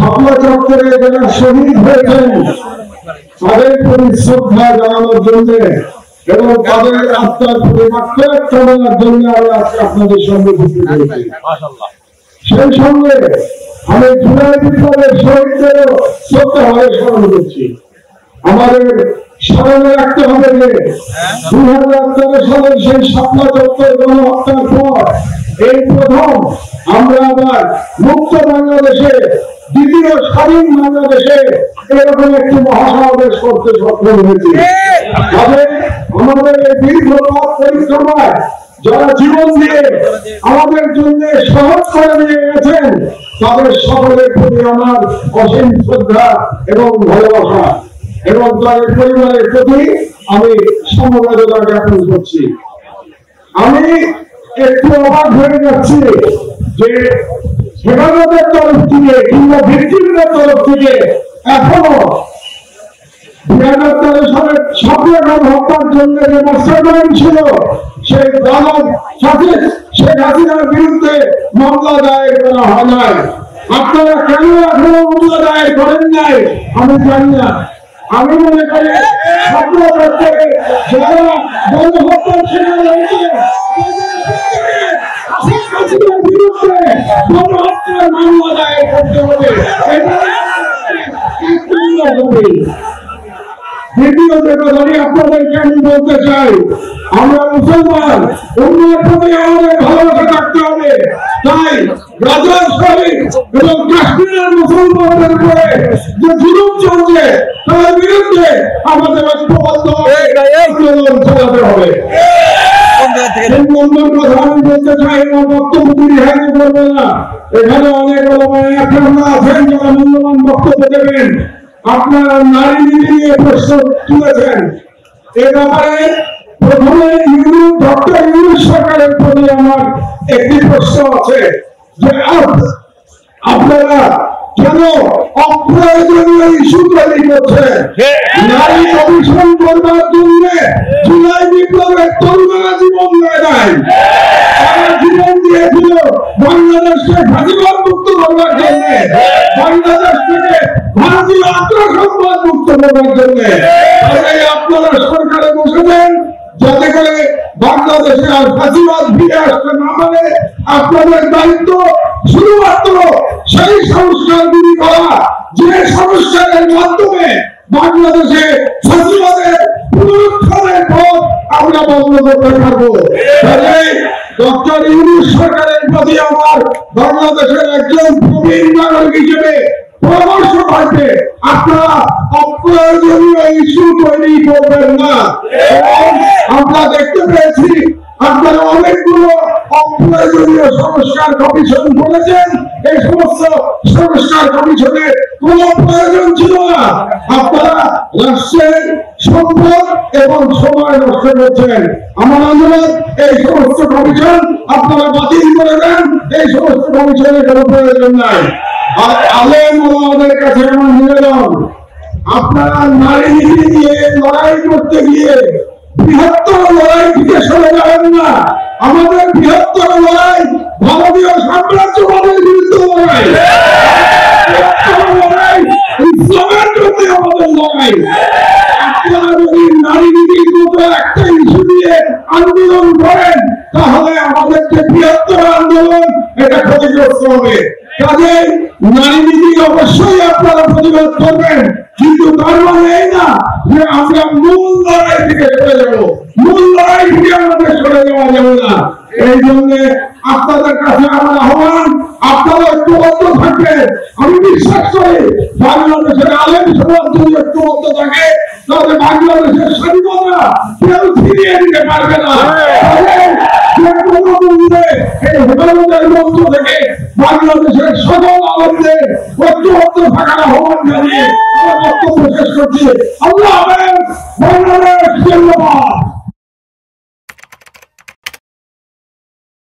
শাপলা চত্বরে যারা শহীদ হয়েছেন তাদের প্রতি শ্রদ্ধা জানানোর জন্য এবং তাদের আত্মার প্রতি মাত্রার কামনার জন্য আমরা আজকে আপনাদের সঙ্গে উপস্থিত হয়েছি। সেই সঙ্গে আমি জুলাই বিপ্লবের শহীদদেরও শ্রদ্ধাভাবে স্মরণ করছি। আমাদের স্মরণে রাখতে হবে যে 2013 সালের সেই শাপলা চত্বর গণহত্যার পর এই প্রথম আমরা আবার মুক্ত বাংলাদেশে, দ্বিতীয় স্বাধীন বাংলাদেশে এরকম একটি মহাসমাবেশ করতে সক্ষম হয়েছি। তবে আমাদের এই দীর্ঘ পথ পরিক্রমায় যারা জীবন দিয়ে আমাদের জন্য সহজ করে নিয়ে গেছেন তাদের সকলের প্রতি আমার অসীম শ্রদ্ধা এবং ভালোবাসা এবং তাদের পরিবারের প্রতি আমি সমবেদনা জ্ঞাপন করছি। আমি একটু অবাক হয়ে যাচ্ছি যে হেফাজতের তরফ থেকে কিংবা ভিক্টিমদের তরফ থেকে এখনো 2013 সালের শাপলা গণহত্যার জন্য যে মাস্টারমাইন্ড ছিল সেই দালাল শেখ হাসিনার বিরুদ্ধে মামলা দায়ের করা হয় নাই। আপনারা কেন এখনো মামলা দায়ের করেন নাই আমি জানি না। আমি মনে করি শাপলা চত্বরে যারা গণহত্যার শিকার হয়েছে বিরুদ্ধে গণহত্যার মামলা দায়ের করতে হবে। দ্বিতীয় যে কথাটি আপনাদেরকে আমি বলতে চাই, আমরা মুসলমান, অন্যের প্রতি আমাদের ভালোবাসা থাকতে হবে। তাই গাজার শরীফ এবং কাশ্মীরের মুসলমানদের উপরে যে জুলুম চলছে তার বিরুদ্ধে আমাদের আন্দোলন চালাতে হবে। আমি বলতে চাই আমার বক্তব্য দীর্ঘায়িত করবে না। এখানে অনেক আছেন যারা মূল্যবান বক্তব্য দেবেন। আপনারা নারী নীতি নিয়ে প্রশ্ন তুলেছেন। এ ব্যাপারে প্রথমে ডক্টর ইউনূস সরকারের প্রতি আমার একটি প্রশ্ন আছে যে আপনারা কেন অপ্রয়োজনীয় ইস্যু তৈরি করছেন? নারী কমিশন করবার জন্য জুলাই বিপ্লবের তরুণরা জীবন দেয় নাই, তারা জীবন দিয়েছিল বাংলাদেশকে ফাঁসিবাদ মুক্ত করবার জন্য, বাংলাদেশ থেকে ভারতীয় আত্মসম্মান মুক্ত করবার জন্য। তাই আপনারা সরকারে বসেছেন যাতে করে বাংলাদেশে আর ফাঁসিবাদ ফিরে আসতে না পারে। আপনাদের দায়িত্ব শুধুমাত্র সেই সংস্কারগুলি করা যে সংস্কারের মাধ্যমে বাংলাদেশে ফাঁসিবাদের পুনরুত্থানের পথ আমরা বন্ধ করতে পারবো। ডক্টর ইউনূস সরকারের প্রতি আমার বাংলাদেশের একজন প্রবীণ নাগরিক হিসেবে পরামর্শ থাকবে, আপনারা অপ্রয়োজনীয় ইস্যু তৈরি করবেন না। আমরা দেখতে পেয়েছি আপনারা অনেকগুলো অপ্রয়োজনীয় সংস্কার কমিশন করেছেন। এই সমস্ত সংস্কার কমিশনের কোন প্রয়োজন ছিল না। আপনারা রাষ্ট্রের সম্পদ এবং সময় নষ্ট করছেন। আমার অনুরোধ, এই সমস্ত কমিশন আপনারা বাতিল করে দেন। এই সমস্ত কমিশনের কোনো প্রয়োজন নাই। আর আলেম ওলামাদের কাছে আমার নিবেদন, আপনারা নারী নীতি নিয়ে লড়াই করতে গিয়ে বৃহত্তর লড়াই থেকে সরে যাবেন না। আমাদের বৃহত্তর লড়াই ভারতীয় সাম্রাজ্যবাদের বিরুদ্ধে লড়াই, ইসলামের বিরুদ্ধে আমাদের লড়াই। আপনারা যদি নারী নীতির মতো একটা ইস্যু নিয়ে আন্দোলন করেন তাহলে আমাদের যে বৃহত্তর আন্দোলন এটা ক্ষতিগ্রস্ত হবে। কাজেই নারী নীতি অবশ্যই আপনারা প্রতিবাদ করবেন, কিন্তু তার মানে এই না যে আমরা মূল লড়াই থেকে সরে যাব। মূল লড়াই থেকে আমাদের সরে যাওয়া যাবে না। এই জন্য আপনাদের কাছে আমার আহ্বান, আপনারা ঐক্যবদ্ধ থাকবেন। আমি বিশ্বাস করি বাংলাদেশের আলেম সমাজ যদি ঐক্যবদ্ধ থাকে তাহলে বাংলাদেশের স্বাধীনতা কেউ ফিরিয়ে দিতে পারবে না। বাংলাদেশের সকল আলেমদের ঐক্যবদ্ধ থাকার আহ্বান জানিয়ে আমার বক্তব্য শেষ করছি। আল্লাহ হাফেজ। বাংলাদেশ জিন্দাবাদ।